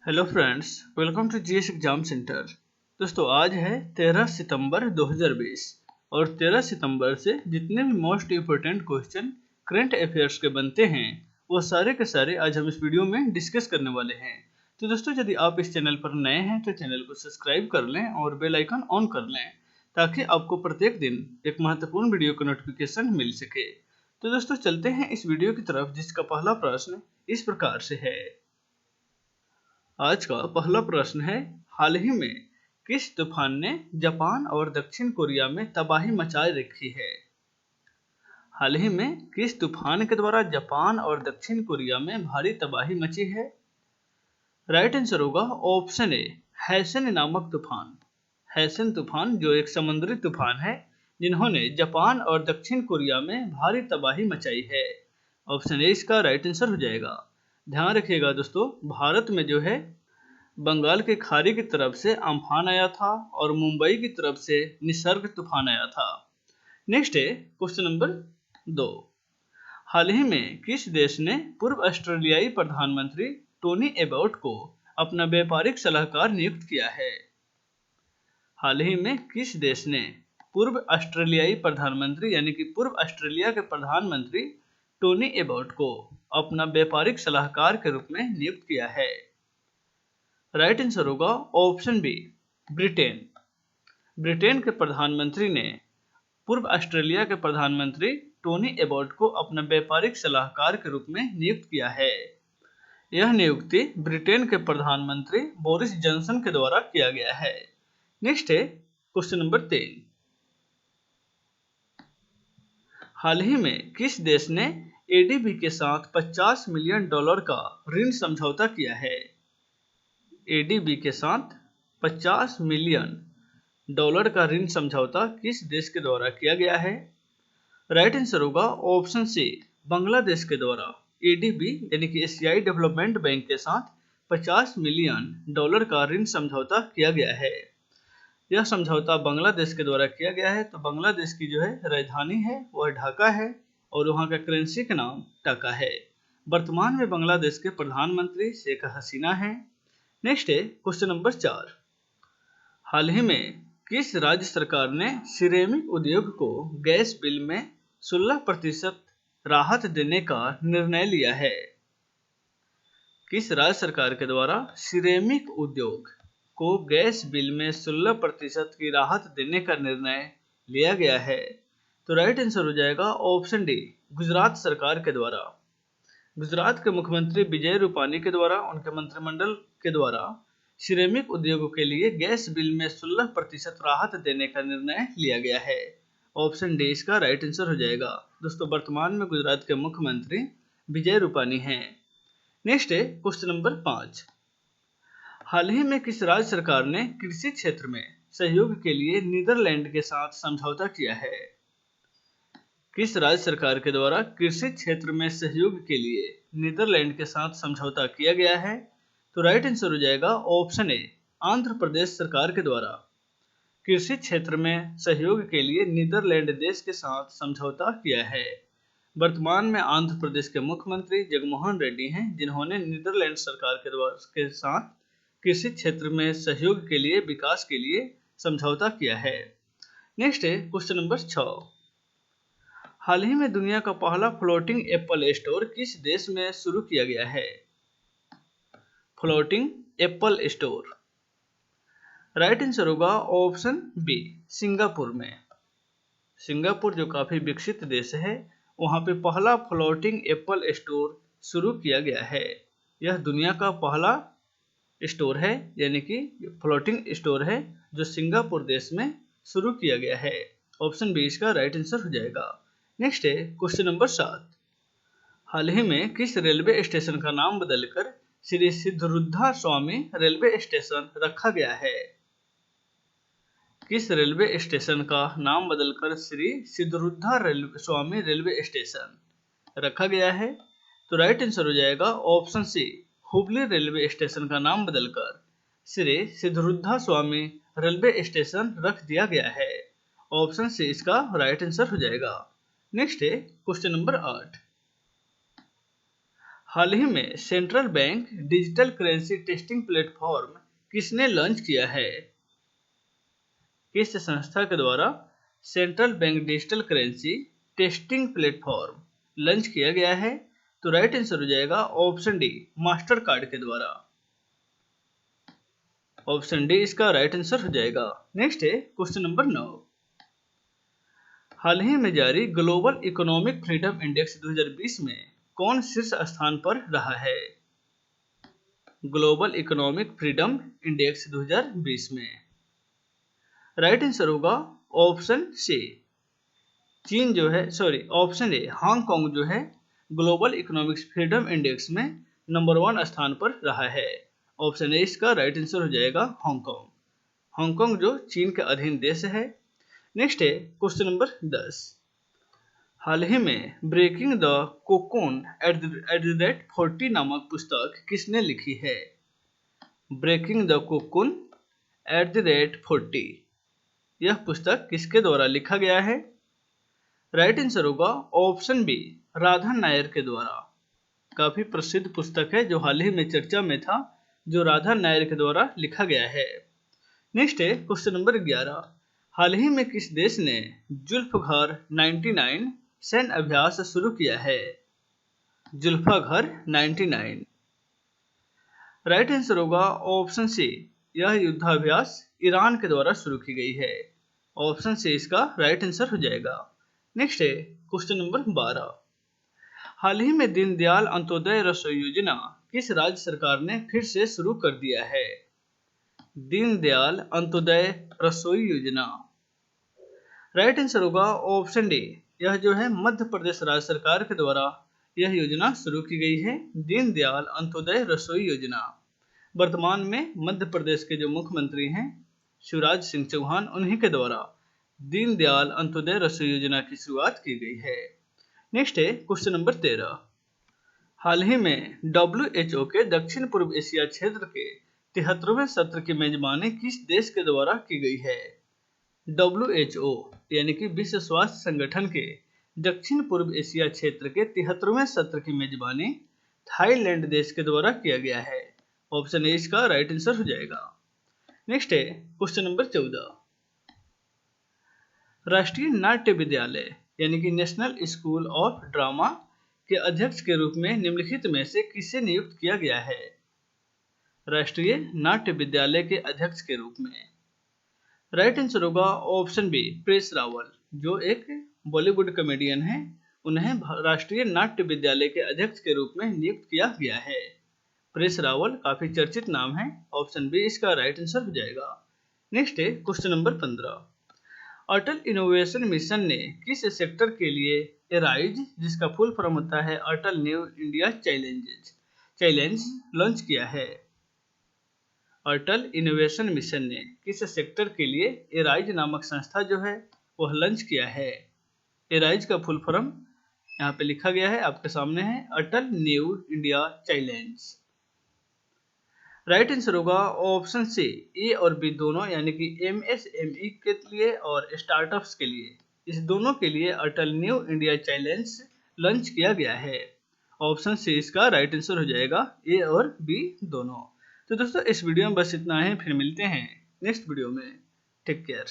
Hello friends, welcome to GS exam centre. दोस्तों आज है 13 सितंबर 2020 और 13 सितंबर से जितने भी most important question current affairs के बनते हैं वो सारे के सारे आज हम इस वीडियो में डिस्कस करने वाले हैं। तो दोस्तों यदि आप इस चैनल पर नए हैं तो चैनल को सब्सक्राइब कर लें और बेल आइकन ऑन कर लें ताकि आपको प्रत्येक दिन एक महत्वपूर्ण वीडियो का नोटिफिकेशन मिल सके। तो दोस्तों चलते हैं इस वीडियो की तरफ, जिसका पहला प्रश्न इस प्रकार से है। आज का पहला प्रश्न है, हाल ही में किस तूफान ने जापान और दक्षिण कोरिया में तबाही मचा रखी है? हाल ही में किस तूफान के द्वारा जापान और दक्षिण कोरिया में भारी तबाही मची है? राइट आंसर होगा ऑप्शन ए, हैसन नामक तूफान। हैसन तूफान जो एक समुद्री तूफान है जिन्होंने जापान और दक्षिण कोरिया में भारी तबाही मचाई है। ऑप्शन ए इसका राइट आंसर हो जाएगा। ध्यान रखिएगा दोस्तों, भारत में जो है बंगाल की खाड़ी की तरफ से अम्फान आया था और मुंबई की तरफ से निसर्ग तूफान आया था। नेक्स्ट है क्वेश्चन नंबर 2। हाल ही में किस देश ने पूर्व ऑस्ट्रेलियाई प्रधानमंत्री टोनी एबॉट को अपना व्यापारिक सलाहकार नियुक्त किया है? हाल ही में किस देश ने पूर्व ऑस्ट्रेलियाई प्रधानमंत्री यानी कि पूर्व ऑस्ट्रेलिया के प्रधानमंत्री टोनी एबॉट को अपना व्यापारिक सलाहकार के रूप में नियुक्त किया है? राइट आंसर होगा ऑप्शन बी, ब्रिटेन। ब्रिटेन के प्रधानमंत्री ने पूर्व ऑस्ट्रेलिया के प्रधानमंत्री टोनी एबॉट को अपना व्यापारिक सलाहकार के रूप में नियुक्त किया है। यह नियुक्ति ब्रिटेन के प्रधानमंत्री बोरिस जॉनसन के द्वारा किया गया है। नेक्स्ट है क्वेश्चन नंबर 3। हाल ही में किस देश ने एडीबी के साथ $50 मिलियन का ऋण समझौता किया है? एडीबी के साथ $50 मिलियन का ऋण समझौता किस देश के द्वारा किया गया है? राइट आंसर होगा ऑप्शन सी, बांग्लादेश के द्वारा। एडीबी यानी कि एशियाई डेवलपमेंट बैंक के साथ $50 मिलियन का ऋण समझौता किया गया है। यह समझौता बांग्लादेश के द्वारा किया गया है। तो बांग्लादेश की जो है राजधानी है वह ढाका है और वहाँ का करेंसी का नाम टाका है। वर्तमान में बांग्लादेश के प्रधानमंत्री शेख हसीना है। नेक्स्ट है क्वेश्चन नंबर 4। हाल ही में किस राज्य सरकार ने सिरेमिक उद्योग को गैस बिल में 16% राहत देने का निर्णय लिया है? किस राज्य सरकार के द्वारा सिरेमिक उद्योग को गैस बिल में 16% की राहत देने का निर्णय लिया गया है? तो राइट आंसर हो जाएगा ऑप्शन डी, गुजरात सरकार के द्वारा। गुजरात के मुख्यमंत्री विजय रूपानी के द्वारा उनके मंत्रिमंडल के द्वारा सिरेमिक उद्योगों के लिए गैस बिल में 16% राहत देने का निर्णय लिया गया है। ऑप्शन डी इसका राइट आंसर हो जाएगा। दोस्तों वर्तमान में गुजरात के मुख्यमंत्री विजय रूपानी हैं। नेक्स्ट है क्वेश्चन नंबर 5। हाल ही में किस राज्य सरकार ने कृषि क्षेत्र में सहयोग के लिए नीदरलैंड के साथ समझौता किया है? किस राज्य सरकार के द्वारा कृषि क्षेत्र में सहयोग के लिए नीदरलैंड के साथ समझौता किया गया है? तो राइट आंसर हो जाएगा ऑप्शन ए, आंध्र प्रदेश सरकार के द्वारा कृषि क्षेत्र में सहयोग के लिए नीदरलैंड देश के साथ समझौता किया है। वर्तमान में आंध्र प्रदेश के मुख्यमंत्री जगनमोहन रेड्डी हैं, जिन्होंने नीदरलैंड सरकार के साथ कृषि क्षेत्र में सहयोग के लिए विकास के लिए समझौता किया है। नेक्स्ट है क्वेश्चन नंबर 6। हाल ही में दुनिया का पहला फ्लोटिंग एप्पल स्टोर किस देश में शुरू किया गया है? Floating Apple store. Right answer होगा ऑप्शन बी, सिंगापुर में। सिंगापुर जो काफी विकसित देश है, वहां पे पहला फ्लोटिंग एप्पल स्टोर शुरू किया गया है। यह दुनिया का पहला स्टोर है, यानी कि फ्लोटिंग स्टोर है जो सिंगापुर देश में शुरू किया गया है। ऑप्शन बी इसका राइट आंसर हो जाएगा। नेक्स्ट है क्वेश्चन नंबर 7। हाल ही में किस रेलवे स्टेशन का नाम बदलकर श्री सिद्धरूद्धा स्वामी रेलवे स्टेशन रखा गया है? किस रेलवे स्टेशन का नाम बदलकर श्री सिद्धरूद्धा स्वामी रेलवे स्टेशन रखा गया है? तो राइट आंसर हो जाएगा option C, Hubli railway station का नाम बदलकर श्री सिद्धरूद्धा स्वामी रेलवे स्टेशन रख दिया गया है। ऑप्शन सी इसका राइट आंसर हो जाएगा। नेक्स्ट है क्वेश्चन नंबर 8। हाल ही में central bank digital currency testing platform किसने लॉन्च किया है? किस संस्था के द्वारा central bank digital currency testing platform launch किया गया है? तो राइट आंसर हो जाएगा ऑप्शन डी, मास्टर कार्ड के द्वारा। ऑप्शन डी इसका राइट आंसर हो जाएगा। नेक्स्ट है क्वेश्चन नंबर 9। हाल ही में जारी ग्लोबल इकोनॉमिक फ्रीडम इंडेक्स 2020 में कौन शीर्ष स्थान पर रहा है? ग्लोबल इकोनॉमिक फ्रीडम इंडेक्स 2020 में राइट आंसर होगा ऑप्शन सी, चीन जो है, ऑप्शन ए, हांगकांग जो है ग्लोबल इकोनॉमिक फ्रीडम इंडेक्स में नंबर 1 स्थान पर रहा है। ऑप्शन ए इसका राइट आंसर हो जाएगा हांगकांग। हांगकांग जो चीन के अधीन देश है। नेक्स्ट है क्वेश्चन नंबर 10। हाल ही में breaking the cocoon at the rate 40 नामक पुस्तक किसने लिखी है? Breaking the cocoon at the rate 40 यह पुस्तक किसके द्वारा लिखा गया है? राइट आंसर होगा ऑप्शन बी, राधा नायर के द्वारा। काफी प्रसिद्ध पुस्तक है जो हाल ही में चर्चा में था, जो राधा नायर के द्वारा लिखा गया है। नेक्स्ट है क्वेश्चन नंबर 11। हाल ही में किस देश ने जुल्फघार 99 सैन्य अभ्यास शुरू किया है? जुल्फघार 99 राइट आंसर होगा ऑप्शन सी, यह युद्धाभ्यास ईरान के द्वारा शुरू की गई है। ऑप्शन सी इसका राइट आंसर हो जाएगा। नेक्स्ट है क्वेश्चन नंबर 12। हाल ही में दीनदयाल अंत्योदय रसोई योजना किस राज्य सरकार ने फिर से शुरू कर दिया है? दीनदयाल अंत्योदय रसोई योजना राइट आंसर होगा ऑप्शन डी, यह जो है मध्य प्रदेश राज्य सरकार के द्वारा यह योजना शुरू की गई है, दीनदयाल अंत्योदय रसोई योजना। वर्तमान में मध्य प्रदेश के जो मुख्यमंत्री हैं शिवराज सिंह चौहान, उन्हीं के द्वारा दीनदयाल अंत्योदय रसोई योजना की शुरुआत की गई है। नेक्स्ट है क्वेश्चन नंबर 13। हाल ही में WHO के दक्षिण पूर्व एशिया क्षेत्र के 73वें सत्र की मेजबानी किस देश के द्वारा की गई है? WHO यानी कि विश्व स्वास्थ्य संगठन के दक्षिण पूर्व एशिया क्षेत्र के 73वें सत्र की मेजबानी थाईलैंड देश के द्वारा किया गया है। ऑप्शन ए इसका राइट आंसर हो जाएगा। नेक्स्ट है क्वेश्चन नंबर 14। राष्ट्रीय नाट्य विद्यालय यानी कि नेशनल स्कूल ऑफ ड्रामा के अध्यक्ष के रूप में निम्नलिखित में से किसे नियुक्त किया गया है? राष्ट्रीय नाट्य विद्यालय के अध्यक्ष के रूप में राइट आंसर होगा ऑप्शन बी, प्रेस रावल, जो एक बॉलीवुड कॉमेडियन है, उन्हें राष्ट्रीय नाट्य विद्यालय के अध्यक्ष के रूप में नियुक्त किया गया है। प्रेस रावल काफी चर्चित नाम है। ऑप्शन बी इसका राइट आंसर हो जाएगा। नेक्स्ट है क्वेश्चन नंबर 15। अटल इनोवेशन मिशन ने किस सेक्टर के लिए एराइज, जिसका फुल फॉर्म होता है Atal new India challenge launch किया है? अटल इनोवेशन मिशन ने किस सेक्टर के लिए एराइज नामक संस्था जो है वह लॉन्च किया है? एराइज का फुल फॉर्म यहाँ पे लिखा गया है, आपके सामने है, Atal new India challenge. Right answer होगा ऑप्शन सी, ए और बी दोनों, यानी कि MSME के लिए और स्टार्टअप्स के लिए, इस दोनों के लिए अटल न्यू इंडिया चैलेंज लॉन्च किया गया है। ऑप्शन सी इसका राइट आंसर हो जाएगा, ए और बी दोनों। तो दोस्तों इस वीडियो में बस इतना है, फिर मिलते हैं नेक्स्ट वीडियो में। Take care.